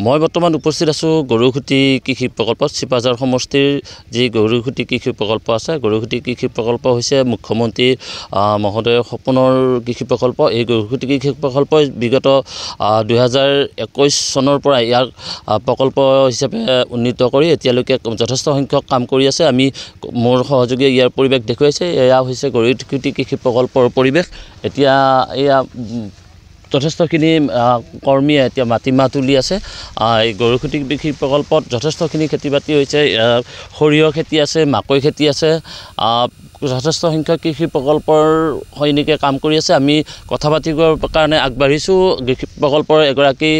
মই বৰ্তমান উপস্থিত আছোঁ গৰুখুটি কৃষি প্ৰকল্পত চিপাঝাৰ সমষ্টিৰ যি গৰুখুটি কৃষি প্ৰকল্প আছে গৰুখুটি কৃষি প্ৰকল্প হৈছে মুখ্যমন্ত্ৰী মহোদয়ৰ সপোনৰ কৃষি প্ৰকল্প। এই গৰুখুটি কৃষি প্ৰকল্পই বিগত 2021 চনৰ পৰা ইয়াক প্ৰকল্প হিচাপে উন্নীত কৰি এতিয়ালৈকে যথেষ্ট সংখ্যক কাম কৰি আছে। আমি মোৰ সহযোগীয়ে ইয়াৰ পৰিৱেশ দেখুৱাইছে। এয়া হৈছে গৰুখুটি কৃষি প্ৰকল্পৰ পৰিৱেশ। এতিয়া এয়া যথেষ্টখিনি কৰ্মীয়ে এতিয়া মাটিমাহ তুলি আছে। এই গৰুখুটি কৃষি প্ৰকল্পত যথেষ্টখিনি খেতি বাতি হৈছে। সৰিয়হ খেতি আছে, মাকৈ খেতি আছে। যথেষ্ট সংখ্যক কৃষি প্ৰকল্পৰ সৈনিকে কাম কৰি আছে। আমি কথা পাতিবৰ কাৰণে আগবাঢ়িছোঁ। কৃষি প্ৰকল্পৰ এগৰাকী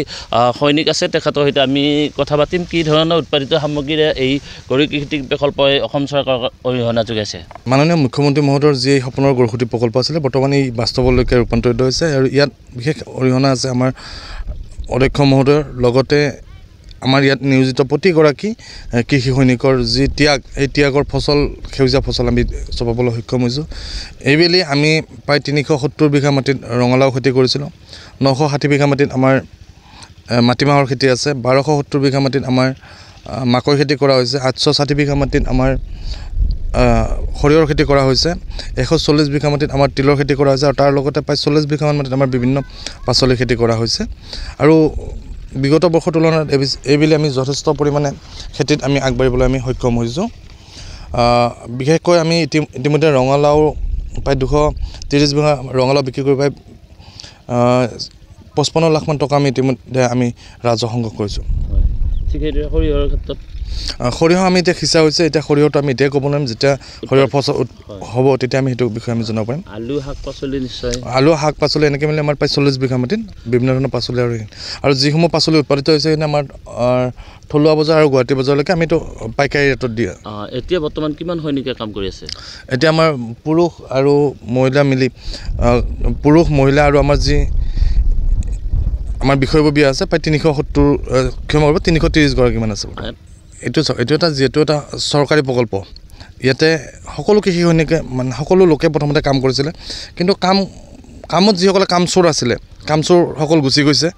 সৈনিক আছে, তেখেতৰ সৈতে আমি কথা পাতিম। কি ধৰণৰ উৎপাদিত সামগ্ৰীৰে এই গৰুখুটি প্ৰকল্পই অসম চৰকাৰক অৰিহণা যোগাইছে? মাননীয় মুখ্যমন্ত্ৰী মহোদয়ৰ যি সপোনৰ গৰুখুটি প্ৰকল্প আছিলে বৰ্তমান এই বাস্তৱলৈকে ৰূপান্তৰিত হৈছে আৰু ইয়াত বিশেষ অৰিহণা আছে আমাৰ অধ্যক্ষ মহোদয়ৰ লগতে আমাৰ ইয়াত নিয়োজিত প্ৰতিগৰাকী কৃষি সৈনিকৰ যি ত্যাগ, এই ত্যাগৰ ফচল সেউজীয়া ফচল আমি চপাবলৈ সক্ষম হৈছোঁ। এইবেলি আমি প্ৰায় 370 বিঘা মাটিত ৰঙালাও খেতি কৰিছিলোঁ। 960 বিঘা মাটিত আমাৰ মাটিমাহৰ খেতি আছে। 1270 বিঘা মাটিত আমাৰ মাকৈ খেতি কৰা হৈছে। 860 বিঘা মাটিত আমাৰ সৰিয়হৰ খেতি কৰা হৈছে। 140 বিঘা মাটিত আমাৰ তিলৰ খেতি কৰা হৈছে আৰু তাৰ লগতে প্ৰায় 40 বিঘামান মাটিত আমাৰ বিভিন্ন পাচলি খেতি কৰা হৈছে। আৰু বিগত বৰ্ষৰ তুলনাত এইবেলি আমি যথেষ্ট পৰিমাণে খেতিত আমি আগবাঢ়িবলৈ আমি সক্ষম হৈছোঁ। বিশেষকৈ আমি ইতিমধ্যে ৰঙালাও প্ৰায় 230 বিঘা ৰঙালাও বিক্ৰী কৰি প্ৰায় 55 লাখমান টকা আমি ইতিমধ্যে আমি ৰাজহ সংগ্ৰহ কৰিছোঁ। ঠিক সেইদৰে সৰিয়হৰ ক্ষেত্ৰত সৰিয়হ আমি এতিয়া সিঁচা হৈছে। এতিয়া সৰিয়হটো আমি এতিয়াই ক'ব নোৱাৰিম, যেতিয়া সৰিয়হৰ ফচল হ'ব তেতিয়া আমি সেইটো বিষয়ে আমি জনাব পাৰিম। আলু শাক পাচলি নিশ্চয় আলু শাক পাচলি এনেকৈ মিলি আমাৰ প্ৰায় 40 বিঘা মাটিত বিভিন্ন ধৰণৰ পাচলি আৰু যিসমূহ পাচলি উৎপাদিত হৈছে সেইখিনি আমাৰ থলুৱা বজাৰ আৰু গুৱাহাটী বজাৰলৈকে আমিতো পাইকাৰী ৰেটত দিয়া। এতিয়া বৰ্তমান কিমান সৈনিকে কাম কৰি আছে? এতিয়া আমাৰ পুৰুষ আৰু মহিলা মিলি পুৰুষ মহিলা আৰু আমাৰ যি আমাৰ বিষয়ববীয়া আছে প্ৰায় 330 গৰাকীমান আছে। এইটো এটা যিহেতু এটা চৰকাৰী প্ৰকল্প, ইয়াতে সকলো কৃষি সৈনিকে মানে সকলো লোকে প্ৰথমতে কাম কৰিছিলে, কিন্তু কামত যিসকলে কামচোৰ আছিলে কামচোৰসকল গুচি গৈছে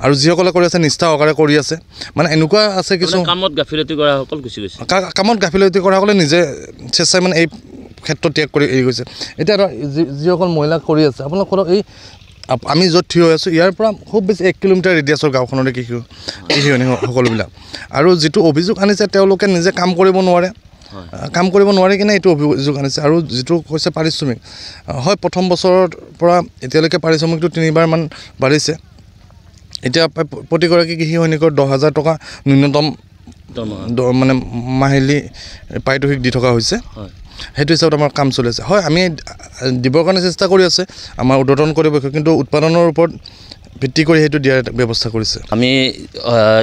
আৰু যিসকলে কৰি আছে নিষ্ঠা সহকাৰে কৰি আছে। মানে এনেকুৱা আছে কিছু কামত গাফিলতি কৰাসকল গুচি গৈছে। কামত গাফিলতি কৰাসকলে নিজে স্বেচ্ছাই মানে এই ক্ষেত্ৰত ত্যাগ কৰি এৰি গৈছে। এতিয়া যিসকল মহিলা কৰি আছে আপোনালোকৰ এই আমি য'ত থিয় হৈ আছোঁ ইয়াৰ পৰা খুব বেছি 1 কিলোমিটাৰ ৰেডিয়াছৰ গাঁওখনৰে কৃষি সকলোবিলাক। আৰু যিটো অভিযোগ আনিছে তেওঁলোকে নিজে কাম কৰিব নোৱাৰে কিনে এইটো অভিযোগ আনিছে। আৰু যিটো কৈছে পাৰিশ্ৰমিক, হয় প্ৰথম বছৰৰ পৰা এতিয়ালৈকে পাৰিশ্ৰমিকটো 3বাৰমান বাঢ়িছে। এতিয়া প্ৰতিগৰাকী কৃষি সৈনিকৰ 10,000 টকা ন্যূনতম মানে মাহিলী পাৰিতোষিক দি থকা হৈছে। সেইটো হিচাপত আমাৰ কাম চলি আছে। হয় আমি দিবৰ কাৰণে চেষ্টা কৰি আছে, আমাৰ উদ্বোধন কৰিব, কিন্তু উৎপাদনৰ ওপৰত ভিত্তি কৰি সেইটো দিয়াৰ ব্যৱস্থা কৰিছে। আমি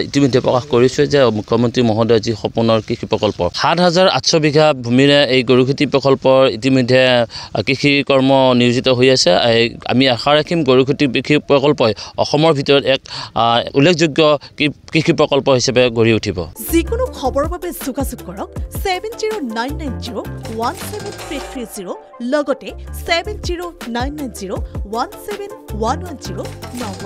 ইতিমধ্যে প্ৰকাশ কৰিছোঁ যে মুখ্যমন্ত্ৰী মহোদয়ৰ যি সপোনৰ কৃষি প্ৰকল্প 7,800 বিঘা ভূমিৰে এই গৰুখুটি প্ৰকল্পৰ ইতিমধ্যে কৃষি কৰ্ম নিয়োজিত হৈ আছে। আমি আশা ৰাখিম গৰুখুটি কৃষি প্ৰকল্পই অসমৰ ভিতৰত এক উল্লেখযোগ্য কৃষি প্ৰকল্প হিচাপে গঢ়ি উঠিব। যিকোনো খবৰৰ বাবে যোগাযোগ কৰক 7099017330 লগতে 7099017110 নম্বৰত।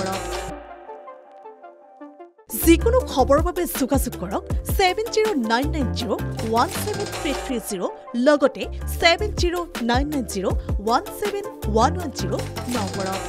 যিকোনো খবৰৰ বাবে যোগাযোগ কৰক 7099017330 লগতে 7099017110 নম্বৰত।